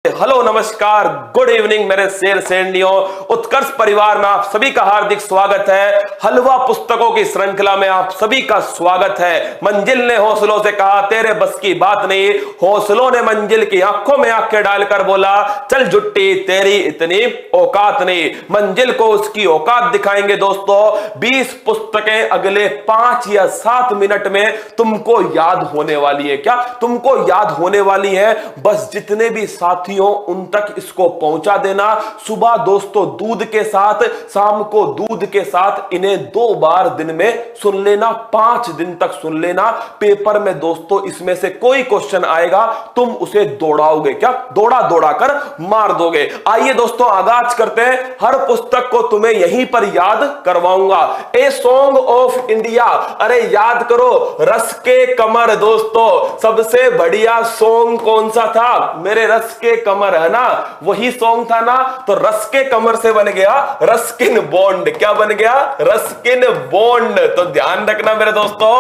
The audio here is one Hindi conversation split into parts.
हेलो नमस्कार गुड इवनिंग मेरे शेर शेरनियों। उत्कर्ष परिवार में आप सभी का हार्दिक स्वागत है। हलवा पुस्तकों की श्रृंखला में आप सभी का स्वागत है। मंजिल ने हौसलों से कहा तेरे बस की बात नहीं, हौसलों ने मंजिल की आंखों में आंखें डालकर बोला चल जुट्टी तेरी इतनी औकात नहीं। मंजिल को उसकी औकात दिखाएंगे दोस्तों। 20 पुस्तकें अगले 5 या 7 मिनट में तुमको याद होने वाली है। क्या तुमको याद होने वाली है? बस जितने भी साथियों उन तक इसको पहुंचा देना। सुबह दोस्तों दूध के साथ, शाम को दूध के साथ, इन्हें 2 बार दिन में सुन लेना, 5 दिन तक सुन लेना। पेपर में दोस्तों इसमें से कोई क्वेश्चन आएगा तुम उसे दौड़ाओगे, क्या दौड़ा दौड़ा कर मार दोगे। आइए दोस्तों आगाज करते हैं। हर पुस्तक को तुम्हें यहीं पर याद करवाऊंगा। ए सॉन्ग ऑफ इंडिया, अरे याद करो रस के कमर। दोस्तों सबसे बढ़िया सॉन्ग कौन सा था? मेरे रस के कमर, है ना, वही सॉन्ग था ना। तो रस के कमर से बन गया रस्किन बॉन्ड। क्या बन गया? Ruskin bond. तो ध्यान रखना मेरे दोस्तों,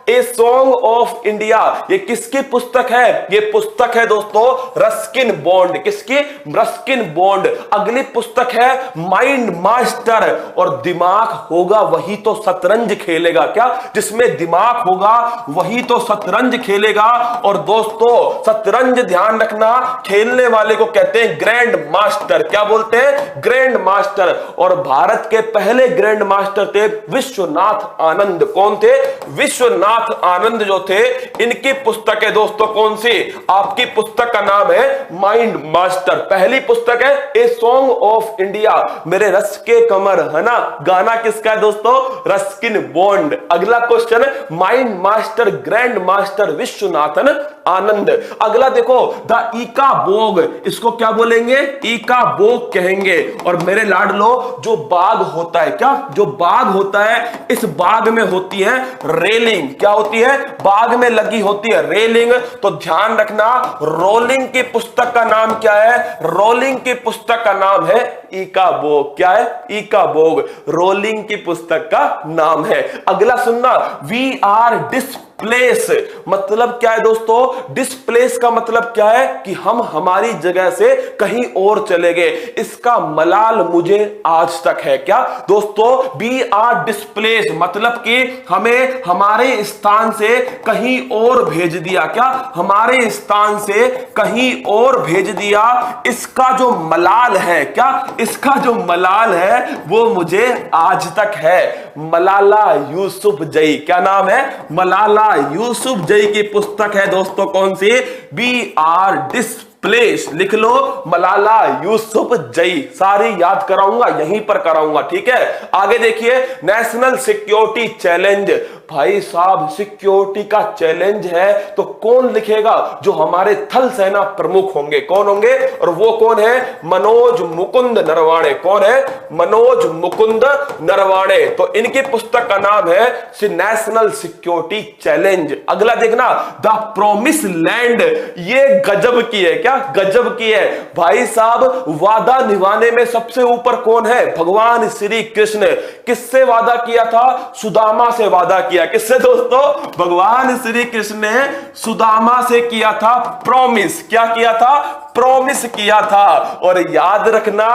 ए सॉन्ग ऑफ इंडिया ये किसकी पुस्तक है? ये पुस्तक है दोस्तों रस्किन बॉन्ड। किसकी? Ruskin bond. अगली पुस्तक है माइंड मास्टर। और दिमाग होगा वही तो शतरंज खेलेगा। क्या? जिसमें दिमाग होगा वही तो शतरंज खेलेगा। और दोस्तों शतरंज ध्यान रखना, खेलने वाले को कहते हैं ग्रैंड मास्टर। क्या बोलते हैं? Grand master. और भारत के पहले ग्रैंड मास्टर थे विश्वनाथ आनंद। कौन थे? विश्वनाथ आनंद जो थे। इनकी पुस्तक है दोस्तों कौन सी? आपकी पुस्तक का नाम है माइंड मास्टर। पहली पुस्तक है ए सॉन्ग ऑफ इंडिया, मेरे रस के कमर, है ना। गाना किसका है दोस्तों? Ruskin Bond. अगला क्वेश्चन है mind master grand master Viswanathan Anand. अगला देखो द ईका बोग, इसको क्या बोलेंगे? ईका बोग कहेंगे। और मेरे लाडलो जो बाग होता है, क्या जो बाग होता है, इस बाग में होती है रेलिंग। क्या होती है? बाग में लगी होती है रेलिंग। तो ध्यान रखना रोलिंग की पुस्तक का नाम क्या है? रोलिंग की पुस्तक का नाम है ईका बोग। क्या है? ईका बोग रोलिंग की पुस्तक का नाम है। अगला सुनना, वी आर डिस्प्लेस मतलब क्या है दोस्तों? डिस्प्लेस का मतलब क्या है? कि हम हमारी जगह से कहीं और चले गए। इसका मलाल मुझे आज तक है। क्या दोस्तों? बी आर डिस्प्लेस मतलब कि हमें हमारे स्थान से कहीं और भेज दिया। क्या? हमारे स्थान से कहीं और भेज दिया। इसका जो मलाल है, क्या इसका जो मलाल है वो मुझे आज तक है। मलाला यूसुफजई। क्या नाम है? मलाला यूसुफजई की पुस्तक है दोस्तों कौन सी? B are displace. लिख लो मलाला यूसुफजई। सारी याद कराऊंगा, यहीं पर कराऊंगा, ठीक है। आगे देखिए नेशनल सिक्योरिटी चैलेंज। भाई साहब सिक्योरिटी का चैलेंज है तो कौन लिखेगा? जो हमारे थल सेना प्रमुख होंगे। कौन होंगे? और वो कौन है? मनोज मुकुंद नरवाणे। कौन है? मनोज मुकुंद नरवाणे। तो इनकी पुस्तक का नाम है नेशनल सिक्योरिटी चैलेंज। अगला देखना द प्रोमिस लैंड। ये गजब की है। क्या गजब की है? भाई साहब वादा निभाने में सबसे ऊपर कौन है? भगवान श्री कृष्ण। किससे वादा किया था? सुदामा से वादा किया। किससे दोस्तों? भगवान श्री कृष्ण ने सुदामा से किया था प्रॉमिस। क्या किया था? प्रॉमिस किया था। और याद रखना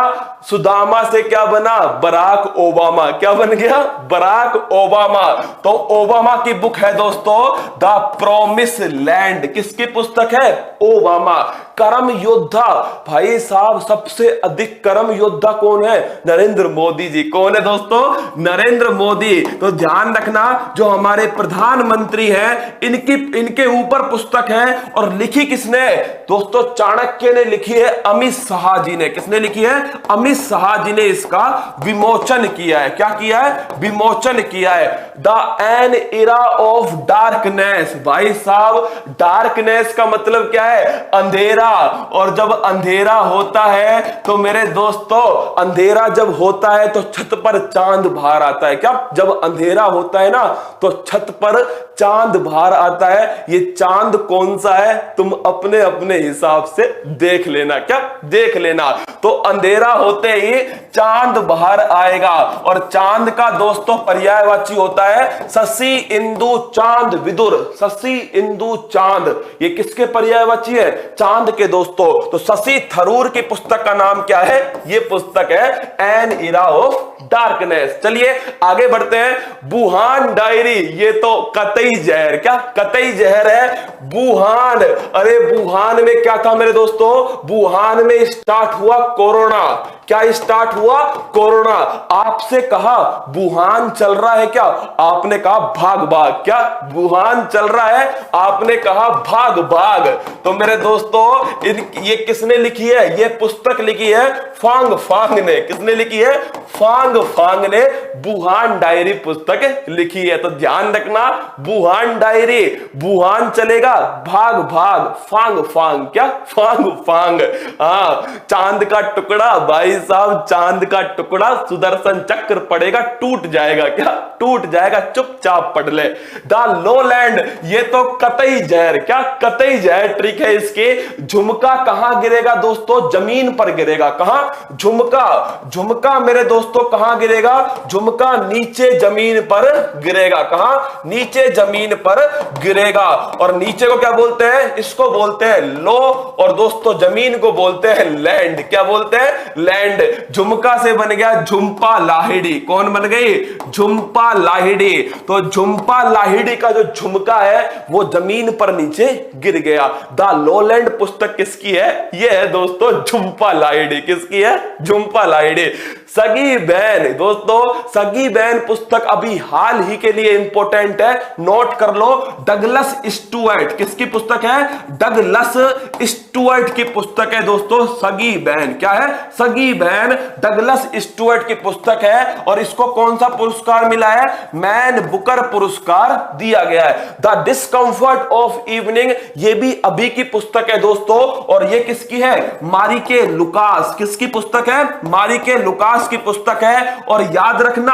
सुदामा से क्या बना? Barack Obama. क्या बन गया? Barack Obama. तो ओबामा की बुक है दोस्तों द प्रॉमिस लैंड। किसकी पुस्तक है? ओबामा। कर्म योद्धा, भाई साहब सबसे अधिक कर्म योद्धा कौन है? नरेंद्र मोदी जी। कौन है दोस्तों? नरेंद्र मोदी। तो ध्यान रखना जो हमारे प्रधानमंत्री हैं इनके ऊपर पुस्तक है। और लिखी किसने? दोस्तों चाणक्य ने लिखी है, अमित शाह जी ने। किसने लिखी है? अमित शाह जी ने इसका विमोचन किया है। क्या किया है? विमोचन किया है। The an era of darkness. भाई साहब डार्कनेस का मतलब क्या है? अंधेरा। और जब अंधेरा होता है तो मेरे दोस्तों अंधेरा जब होता है तो छत पर चांद बाहर आता है। क्या? जब अंधेरा होता है ना तो छत पर चांद बाहर आता है। ये चांद कौन सा है तुम अपने अपने हिसाब से देख लेना, क्या देख लेना। तो अंधेरा होते ही चांद बाहर आएगा और चांद का दोस्तों पर्यायवाची होता है शशि इंदु चांद विदुर। शशि इंदु चांद ये किसके पर्यायवाची है? चांद के दोस्तों। तो शशि थरूर की पुस्तक का नाम क्या है? ये पुस्तक है एन इरा ऑफ डार्कनेस। चलिए आगे बढ़ते हैं। वुहान डायरी, ये तो कतई जहर, क्या कतई जहर है वुहान। अरे वुहान में क्या था मेरे दोस्तों? वुहान में स्टार्ट हुआ कोरोना। क्या स्टार्ट हुआ? कोरोना। आपसे कहा वुहान चल रहा है क्या? आपने कहा भाग भाग। क्या वुहान चल रहा है? आपने कहा भाग भाग। तो मेरे दोस्तों ये किसने लिखी है? ये पुस्तक लिखी है फांग फांग ने। किसने लिखी है? फांग फांग ने वुहान डायरी पुस्तक लिखी है। तो ध्यान रखना, वुहान डायरी, वुहान चलेगा भाग भाग, फांग फांग। क्या फांग फांग। हाँ, चांद का टुकड़ा भाई साहब, चांद का टुकड़ा सुदर्शन चक्र पड़ेगा टूट जाएगा। क्या टूट जाएगा? चुपचाप पढ़ ले। द लोलैंड, ये तो कतई जहर, क्या कतई जहर ट्रिक है इसकी। झुमका कहां गिरेगा दोस्तों? जमीन पर गिरेगा। कहां? झुमका, झुमका मेरे दोस्तों कहां गिरेगा? झुमका नीचे जमीन पर गिरेगा। कहां? नीचे जमीन पर गिरेगा। और नीचे को क्या बोलते हैं? इसको बोलते हैं लो, और दोस्तों जमीन को बोलते हैं लैंड। क्या बोलते हैं? लैंड। झुमका से बन गया झुंपा लाहिड़ी। कौन बन गई? झुंपा लाहिड़ी। तो झुंपा लाहिड़ी का जो झुमका है वो जमीन पर नीचे गिर गया। द लोलैंड पुस्तक किसकी है? ये है दोस्तों झुंपा लाहिड़ी। किसकी है? झुंपा लाहिड़ी। सगी बहन, दोस्तों सगी बहन पुस्तक अभी हाल ही के लिए इंपॉर्टेंट है, नोट कर लो। डगलस स्टुअर्ट, किसकी पुस्तक है? डगलस स्टुअर्ट की पुस्तक है दोस्तों सगी बहन। क्या है? सगी बहन डगलस स्टुअर्ट की पुस्तक है। और इसको कौन सा पुरस्कार मिला है? मैन बुकर पुरस्कार दिया गया है। द डिस्कंफर्ट ऑफ इवनिंग, ये भी अभी की पुस्तक है दोस्तों। और ये किसकी है? मारिके लुकास। किसकी पुस्तक है? मारिके लुकास की पुस्तक है। और याद रखना,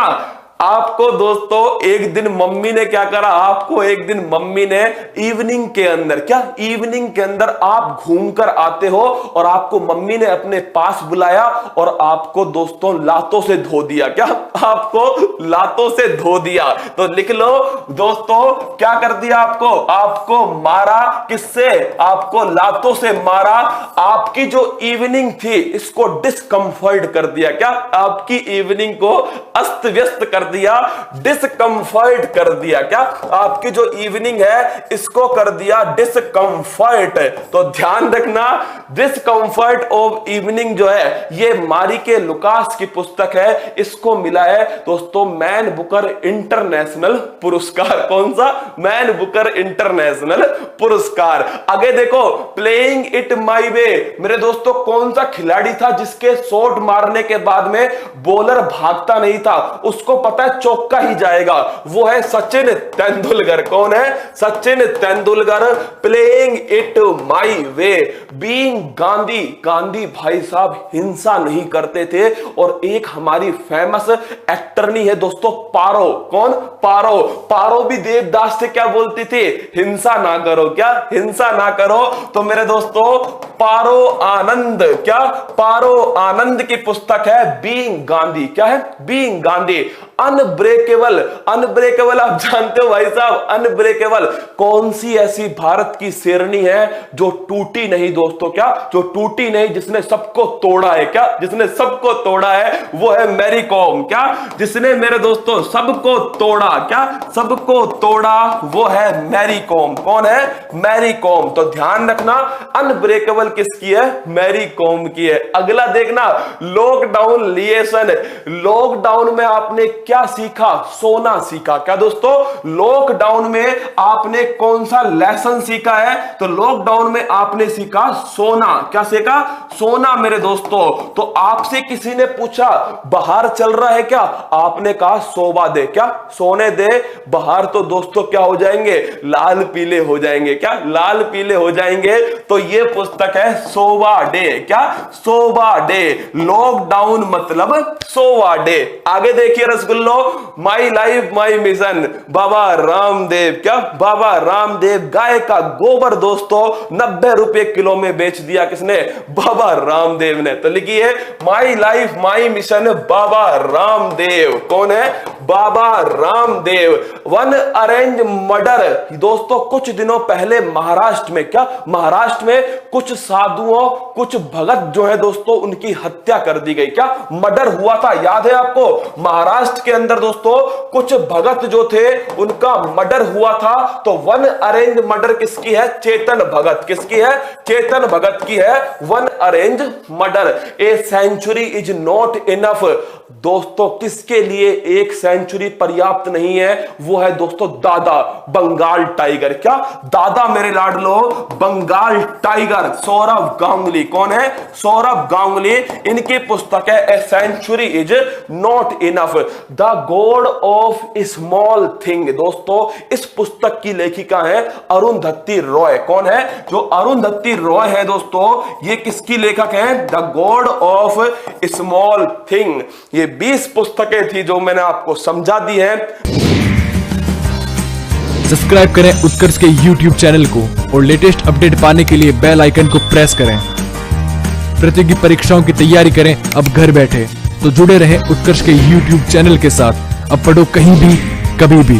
आपको दोस्तों एक दिन मम्मी ने क्या करा? आपको एक दिन मम्मी ने इवनिंग के अंदर, क्या इवनिंग के अंदर आप घूमकर आते हो और आपको मम्मी ने अपने पास बुलाया और आपको दोस्तों लातों से धो दिया। क्या आपको लातों से धो दिया? तो लिख लो दोस्तों, क्या कर दिया आपको? आपको मारा। किससे? आपको लातों से मारा। आपकी जो इवनिंग थी इसको डिस्कंफर्ट कर दिया। क्या आपकी इवनिंग को अस्त व्यस्त कर दिया, डिस्कंफर्ट कर दिया। क्या आपकी जो इवनिंग है इसको कर दिया डिस्कंफर्ट। तो ध्यान रखना, डिस्कंफर्ट ऑफ इवनिंग जो है ये मारिके लुकास की पुस्तक है। इसको मिला है दोस्तों मैन बुकर इंटरनेशनल पुरस्कार। कौन सा? मैन बुकर इंटरनेशनल पुरस्कार। आगे देखो, प्लेइंग इट माई वे, मेरे दोस्तों कौन सा खिलाड़ी था जिसके शॉट मारने के बाद में बॉलर भागता नहीं था? उसको पता है चौका ही जाएगा। वो है सचिन तेंदुलकर। कौन है? Sachin Tendulkar. Playing it my way, being Gandhi, Gandhi भाई साहब हिंसा नहीं करते थे। और एक हमारी फेमस एक्टरनी है दोस्तों पारो। कौन? पारो। पारो भी देवदास से क्या बोलती थी? हिंसा ना करो। क्या? हिंसा ना करो। तो मेरे दोस्तों पारो आनंद, क्या पारो आनंद की पुस्तक है बीइंग गांधी। क्या है? बीइंग गांधी। अनब्रेकेबल, अनब्रेकेबल आप जानते हो भाई साहब, अनब्रेकेबल कौन सी ऐसी भारत की शेरनी है जो टूटी नहीं दोस्तों? क्या जो टूटी नहीं, जिसने सबको तोड़ा है? क्या जिसने सबको तोड़ा है वो है मैरी कॉम। क्या जिसने मेरे दोस्तों सबको तोड़ा, क्या सबको तोड़ा, वो है मैरी कॉम। कौन है? मैरी कॉम। तो ध्यान रखना, अनब्रेकेबल किसकी है? मैरी कॉम की है। अगला देखना, लॉकडाउन लिएशन। लॉकडाउन में आपने क्या सीखा? सोना सीखा। क्या दोस्तों? लॉकडाउन में आपने कौन सा लेसन सीखा है? तो लॉकडाउन में आपने सीखा सोना। क्या सीखा? सोना मेरे दोस्तों। तो आपसे किसी ने पूछा बाहर चल रहा है क्या, आपने कहा सोबा दे, क्या सोने दे। बाहर तो दोस्तों क्या हो जाएंगे, लाल पीले हो जाएंगे, क्या लाल पीले हो जाएंगे। तो ये पुस्तक है सोबा डे, क्या सोबा डे, लॉकडाउन मतलब सोबा डे। आगे देखिए रसगुल्लो, my life my mission, Baba Ramdev, क्या बाबा रामदेव। गाय का गोबर दोस्तों 90 रुपए किलो में बेच दिया, किसने, बाबा रामदेव ने। तो लिखिए my life my mission Baba Ramdev. कौन है, Baba Ramdev. One arrange murder दोस्तों, कुछ दिनों पहले महाराष्ट्र में, क्या महाराष्ट्र में कुछ साधुओं, कुछ भगत जो है दोस्तों उनकी हत्या कर दी गई, क्या मर्डर हुआ था, याद है आपको। महाराष्ट्र के अंदर दोस्तों कुछ भगत जो थे उनका मर्डर हुआ था। तो वन अरेंज मर्डर किसकी है, चेतन भगत, किसकी है, चेतन भगत की है one arrange murder. A century is not enough दोस्तों, किसके लिए एक सेंचुरी पर्याप्त नहीं है, वो है दोस्तों दादा बंगाल टाइगर, क्या दादा मेरे लाडलो बंगाल टाइगर, सौरभ गांगुली। कौन है, सौरभ गांगुली। इनकी पुस्तक है a century is not enough, the god of small thing. दोस्तों इस पुस्तक की लेखिका है अरुंधति रॉय। कौन है, जो अरुंधति रॉय है दोस्तों, ये किसकी लेखक है, the god of small thing. ये 20 पुस्तकें थी जो मैंने आपको समझा दी है। सब्सक्राइब करें उत्कर्ष के YouTube चैनल को और लेटेस्ट अपडेट पाने के लिए बेल आइकन को प्रेस करें। प्रतियोगी परीक्षाओं की तैयारी करें अब घर बैठे, तो जुड़े रहें उत्कर्ष के YouTube चैनल के साथ। अब पढ़ो कहीं भी कभी भी।